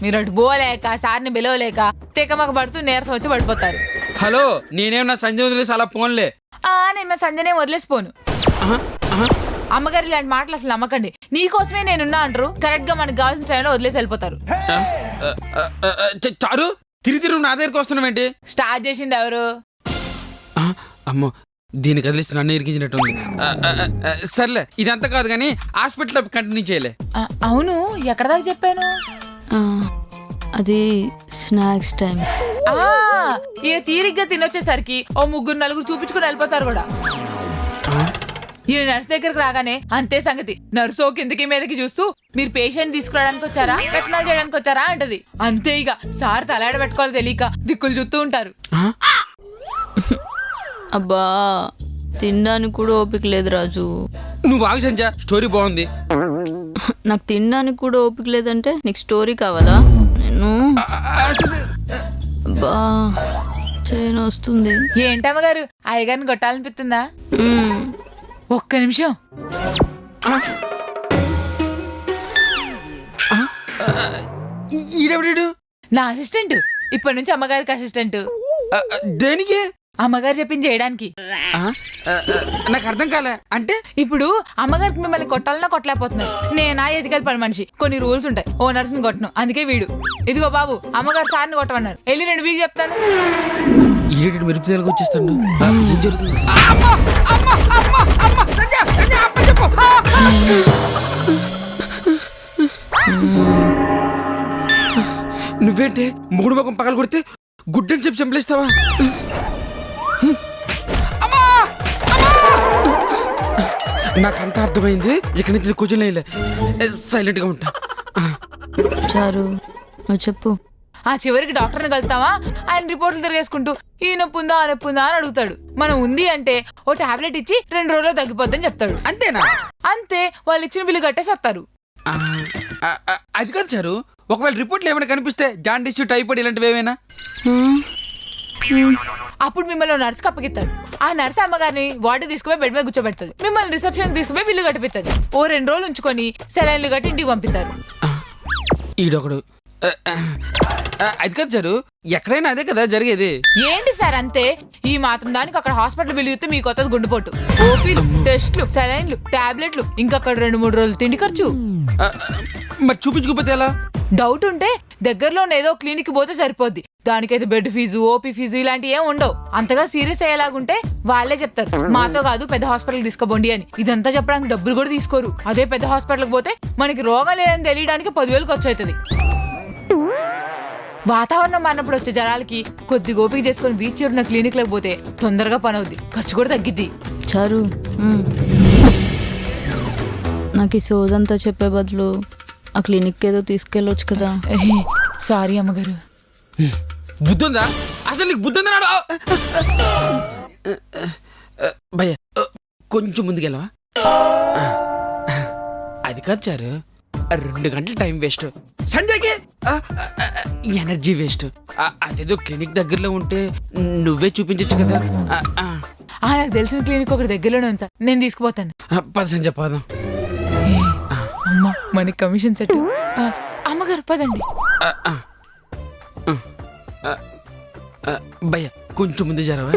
మీరు అటు పోలేక సార్ని పిలవలేక తెకమక పడుతూ నేరసం వచ్చి పడిపోతారు. హలో, నేనేమన్నా సంజయ్ వదిలేసి అలా పోన్లే. నేను మా సంజనే వదిలేసిపోను. అమ్మగారు ఇలాంటి మాటలు అసలు నమ్మకండి. నీకోసమే నేనున్నా అంటారు. కరెక్ట్ గా మనకు కావాల్సిన టైంలో వదిలేసి వెళ్ళిపోతారు. చారు, తిరిగి నా దగ్గరికి వస్తున్నావేంటి? స్టార్ట్ చేసింది ఎవరు? అమ్మో, దీన్ని కదిలిస్తే నన్ను ఇరికించినట్టుంది. సర్లే, ఇదంతా కాదు కానీ హాస్పిటల్లో కంటిన్యూ చేయలే. అవును, ఎక్కడ దాకా చెప్పాను? అది స్నాక్స్ టైం. ఈయన తీరిగ్గా తినొచ్చేసరికి ఓ 3-4 చూపించుకుని వెళ్ళిపోతారు కూడా. ఈయన నర్స్ దగ్గరకు రాగానే అంతే సంగతి. నర్సు కిందకి మీదకి చూస్తూ మీరు పేషెంట్ తీసుకురావడానికి వచ్చారా, పెత్తనాలు చేయడానికి వచ్చారా అంటది. అంతే, ఇక సార్ తలాడ పెట్టుకోవాలి తెలియక దిక్కులు చూస్తూ ఉంటారు. అబ్బా, తినడానికి కూడా ఓపిక లేదు రాజు. నువ్వు ఆగు సంజయ్, స్టోరీ బాగుంది. నాకు తినడానికి కూడా ఓపిక లేదంటే నీకు స్టోరీ కావాలా? నేను అబ్బా చేయను వస్తుంది. ఏంటమ్మగారు, అయ్యగారిని కొట్టాలనిపిస్తుందా? ఒక్క నిమిషం. ఈడెవడు? నా అసిస్టెంట్. ఇప్పటి నుంచి అమ్మగారికి అసిస్టెంట్. దేనికి? అమ్మగారు చెప్పింది చేయడానికి. నాకు అర్థం కాలే. అంటే ఇప్పుడు అమ్మగారికి మిమ్మల్ని కొట్టాలన్నా కొట్టలేకపోతున్నారు. నేనా ఎదికల పని మనిషి, కొన్ని రూల్స్ ఉంటాయి. ఓ నర్సుని కొట్టను, అందుకే వీడు. ఇదిగో బాబు, అమ్మగారు సార్ని కొట్టమన్నారు. వెళ్ళి 2 వీక్ చెప్తాను. ఈడెడు మెరుపు తెలుగు వచ్చేస్తాడు. ఏం జరుగుతుంది? నువ్వేంటే ముగుడు ముఖం పగలు కొడితే గుడ్డని చెప్పి చంపలేస్తావా? నాకంతా అర్థమైంది. ఇక్కడి నుంచి కూర్చొని సైలెంట్ గా ఉంటా. చారు చెప్పు. చివరికి డాక్టర్ని కలుస్తావా? ఆయన రిపోర్ట్లు తిరిగేసుకుంటూ ఈ నొప్పి ఉందా, ఆ నొప్పి ఉందా అని అడుగుతాడు. మనం ఉంది అంటే ఓ టాబ్లెట్ ఇచ్చి 2 రోజుల్లో తగ్గిపోద్దని చెప్తాడు. అంతేనా? అంతే, వాళ్ళు ఇచ్చిన బిల్లు కట్టేసి వస్తారు. అది కాదు చారు, ఒకవేళ రిపోర్ట్లు ఏమైనా కనిపిస్తే జాండీస్, టైఫాయిడ్ ఇలాంటివి ఏమైనా, అప్పుడు మిమ్మల్ని నర్స్ అప్పగిస్తారు. ఆ నర్స్ అమ్మగారిని వార్డు తీసుకుపోయి బెడ్ మీద కూర్చోబెడుతుంది. మిమ్మల్ని రిసెప్షన్ తీసుకుపోయి బిల్లు కట్టిపిస్తుంది. ఓ 2 రోజులు ఉంచుకొని సెలైన్లు కట్టి ఇంటికి పంపిస్తారు. ఈడొకడు. అది కాదు చారు, ఎక్కడైనా అదే కదా జరిగేది. ఏంటి సార్ అంతే? ఈ మాత్రం దానికి అక్కడ హాస్పిటల్ బిల్లు ఇస్తే మీకు కొత్తది గుండెపోటు, ఓపీలు, టెస్ట్లు, సెలైన్లు, టాబ్లెట్లు, ఇంకా అక్కడ 2-3 రోజులు తిండి ఖర్చు. మరి చూపించుకోపోతే ఎలా? డౌట్ ఉంటే దగ్గరలోనే ఏదో క్లినిక్ పోతే సరిపోద్ది. దానికైతే బెడ్ ఫీజు, ఓపీ ఫీజు ఇలాంటివి ఏం ఉండవు. అంతగా సీరియస్ అయ్యేలాగుంటే వాళ్ళే చెప్తారు, మాతో కాదు పెద్ద హాస్పిటల్కి తీసుకోబోండి అని. ఇదంతా చెప్పడానికి డబ్బులు కూడా తీసుకోరు. అదే పెద్ద హాస్పిటల్కి పోతే మనకి రోగం లేదని తెలియడానికి 10,000 ఖర్చు అవుతుంది. వాతావరణం మారినప్పుడు వచ్చే జనాలకి కొద్ది ఓపిక చేసుకుని బీచ్ ఉన్న క్లినిక్ లకు పోతే తొందరగా పని అవుద్ది, ఖర్చు కూడా తగ్గిద్ది. చారు, నాకు ఈ సోదంతా చెప్పే బదులు ఆ క్లినిక్ ఏదో తీసుకెళ్ళొచ్చు కదా. సారీ అమ్మగారు. బుద్ధుందా అసలు? నీకు బుద్ధుందా? భయ్య కొంచెం ముందుకెళ్ళవా? అది కాదు చారు, 2 గంటల టైం వేస్ట్, సంజయ్కి ఎనర్జీ వేస్ట్. అదేదో క్లినిక్ దగ్గరలో ఉంటే నువ్వే చూపించచ్చు కదా. నాకు తెలిసిన క్లినిక్ ఒకటి దగ్గరలోనే ఉంది, నేను తీసుకుపోతాను. పద సంజయ్, పదం. అమ్మా, మనకి కమిషన్ సెట్. అమ్మగారు పదండి. భయ్య కొంచెం ముందు జరవా?